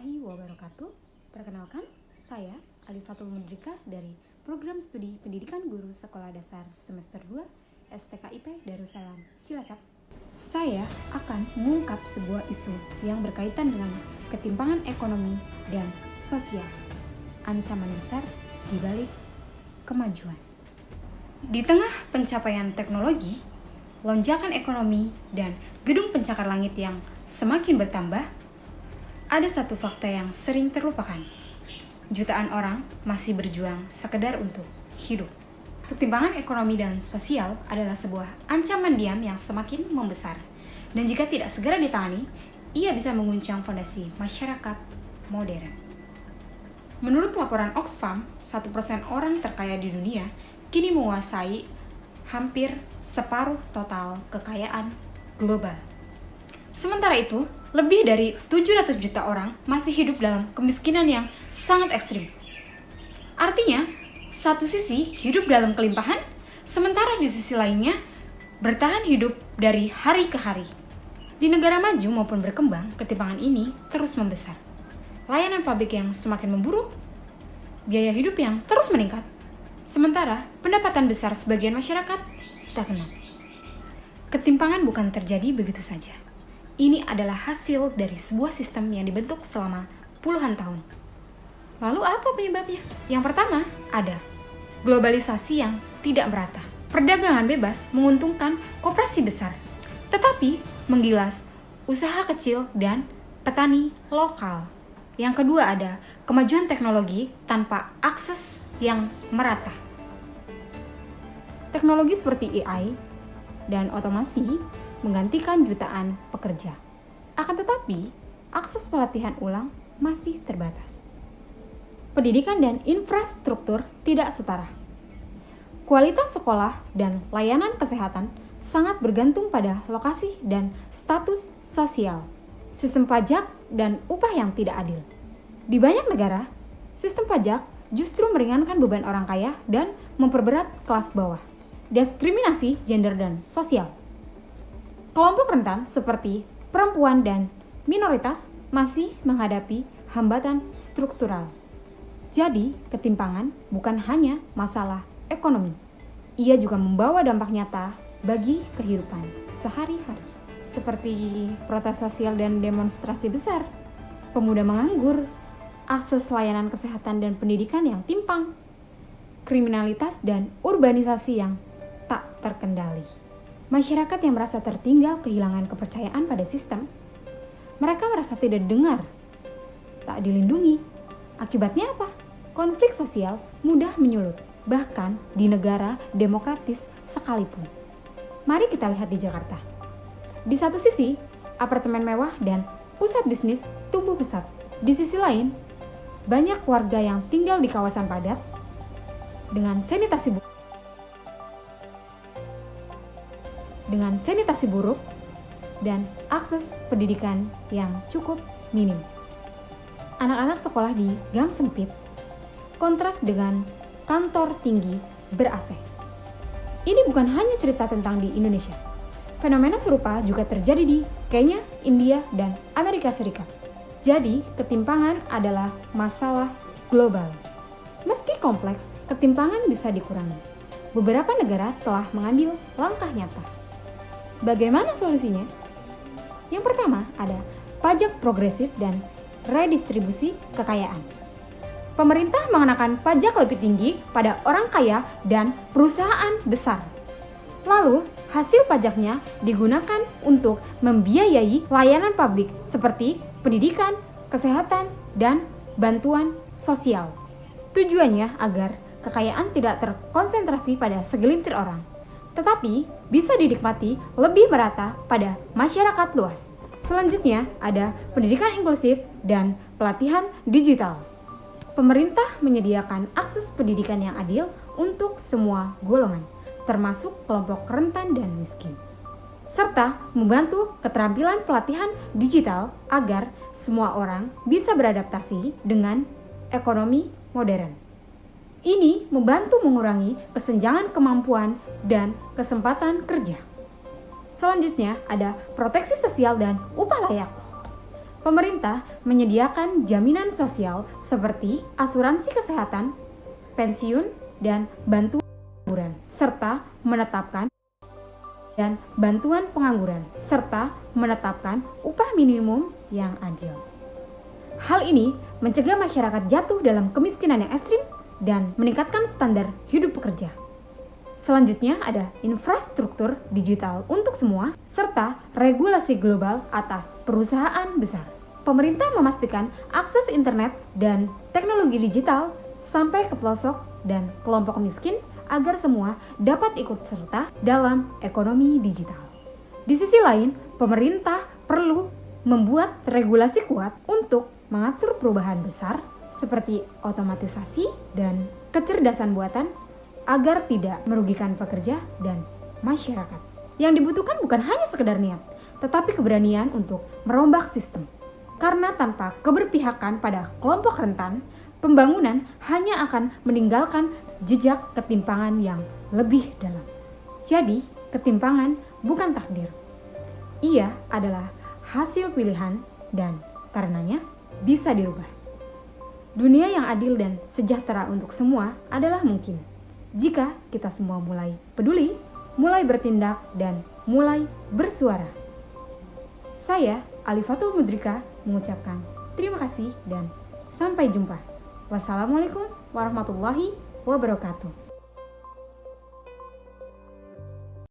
warahmatullahi wabarakatuh. Perkenalkan, saya Alifatul Mudrika dari Program Studi Pendidikan Guru Sekolah Dasar Semester 2 STKIP Darussalam Cilacap. Saya akan mengungkap sebuah isu yang berkaitan dengan ketimpangan ekonomi dan sosial, ancaman besar di balik kemajuan. Di tengah pencapaian teknologi, lonjakan ekonomi, dan gedung pencakar langit yang semakin bertambah, ada satu fakta yang sering terlupakan. Jutaan orang masih berjuang sekedar untuk hidup. Ketimpangan ekonomi dan sosial adalah sebuah ancaman diam yang semakin membesar. Dan jika tidak segera ditangani, ia bisa mengguncang fondasi masyarakat modern. Menurut laporan Oxfam, 1% orang terkaya di dunia kini menguasai hampir separuh total kekayaan global. Sementara itu, lebih dari 700 juta orang masih hidup dalam kemiskinan yang sangat ekstrim. Artinya, satu sisi hidup dalam kelimpahan, sementara di sisi lainnya bertahan hidup dari hari ke hari. Di negara maju maupun berkembang, ketimpangan ini terus membesar. Layanan publik yang semakin memburuk, biaya hidup yang terus meningkat, sementara pendapatan besar sebagian masyarakat stagnan. Ketimpangan bukan terjadi begitu saja. Ini adalah hasil dari sebuah sistem yang dibentuk selama puluhan tahun. Lalu apa penyebabnya? Yang pertama, ada globalisasi yang tidak merata. Perdagangan bebas menguntungkan koperasi besar, tetapi menggilas usaha kecil dan petani lokal. Yang kedua, ada kemajuan teknologi tanpa akses yang merata. Teknologi seperti AI dan otomasi menggantikan jutaan pekerja. Akan tetapi, akses pelatihan ulang masih terbatas. Pendidikan dan infrastruktur tidak setara. Kualitas sekolah dan layanan kesehatan sangat bergantung pada lokasi dan status sosial, sistem pajak dan upah yang tidak adil. Di banyak negara, sistem pajak justru meringankan beban orang kaya dan memperberat kelas bawah. Diskriminasi gender dan sosial. Kelompok rentan seperti perempuan dan minoritas masih menghadapi hambatan struktural. Jadi, ketimpangan bukan hanya masalah ekonomi. Ia juga membawa dampak nyata bagi kehidupan sehari-hari. Seperti protes sosial dan demonstrasi besar, pemuda menganggur, akses layanan kesehatan dan pendidikan yang timpang, kriminalitas dan urbanisasi yang tak terkendali. Masyarakat yang merasa tertinggal kehilangan kepercayaan pada sistem. Mereka merasa tidak dengar, tak dilindungi. Akibatnya apa? Konflik sosial mudah menyulut, bahkan di negara demokratis sekalipun. Mari kita lihat di Jakarta. Di satu sisi, apartemen mewah dan pusat bisnis tumbuh pesat. Di sisi lain, banyak warga yang tinggal di kawasan padat dengan sanitasi buruk dan akses pendidikan yang cukup minim. Anak-anak sekolah di gang sempit, kontras dengan kantor tinggi ber-AC. Ini bukan hanya cerita tentang di Indonesia. Fenomena serupa juga terjadi di Kenya, India, dan Amerika Serikat. Jadi, ketimpangan adalah masalah global. Meski kompleks, ketimpangan bisa dikurangi. Beberapa negara telah mengambil langkah nyata. Bagaimana solusinya? Yang pertama, ada pajak progresif dan redistribusi kekayaan. Pemerintah mengenakan pajak lebih tinggi pada orang kaya dan perusahaan besar. Lalu, hasil pajaknya digunakan untuk membiayai layanan publik seperti pendidikan, kesehatan, dan bantuan sosial. Tujuannya agar kekayaan tidak terkonsentrasi pada segelintir orang, tetapi bisa dinikmati lebih merata pada masyarakat luas. Selanjutnya, ada pendidikan inklusif dan pelatihan digital. Pemerintah menyediakan akses pendidikan yang adil untuk semua golongan, termasuk kelompok rentan dan miskin, serta membantu keterampilan pelatihan digital agar semua orang bisa beradaptasi dengan ekonomi modern. Ini membantu mengurangi kesenjangan kemampuan dan kesempatan kerja. Selanjutnya ada proteksi sosial dan upah layak. Pemerintah menyediakan jaminan sosial seperti asuransi kesehatan, pensiun, dan bantuan pengangguran, serta menetapkan upah minimum yang adil. Hal ini mencegah masyarakat jatuh dalam kemiskinan yang ekstrim dan meningkatkan standar hidup pekerja. Selanjutnya ada infrastruktur digital untuk semua, serta regulasi global atas perusahaan besar. Pemerintah memastikan akses internet dan teknologi digital sampai ke pelosok dan kelompok miskin agar semua dapat ikut serta dalam ekonomi digital. Di sisi lain, pemerintah perlu membuat regulasi kuat untuk mengatur perubahan besar seperti otomatisasi dan kecerdasan buatan agar tidak merugikan pekerja dan masyarakat. Yang dibutuhkan bukan hanya sekedar niat, tetapi keberanian untuk merombak sistem. Karena tanpa keberpihakan pada kelompok rentan, pembangunan hanya akan meninggalkan jejak ketimpangan yang lebih dalam. Jadi, ketimpangan bukan takdir. Ia adalah hasil pilihan dan karenanya bisa dirubah. Dunia yang adil dan sejahtera untuk semua adalah mungkin jika kita semua mulai peduli, mulai bertindak, dan mulai bersuara. Saya, Alifatul Mudrika, mengucapkan terima kasih dan sampai jumpa. Wassalamualaikum warahmatullahi wabarakatuh.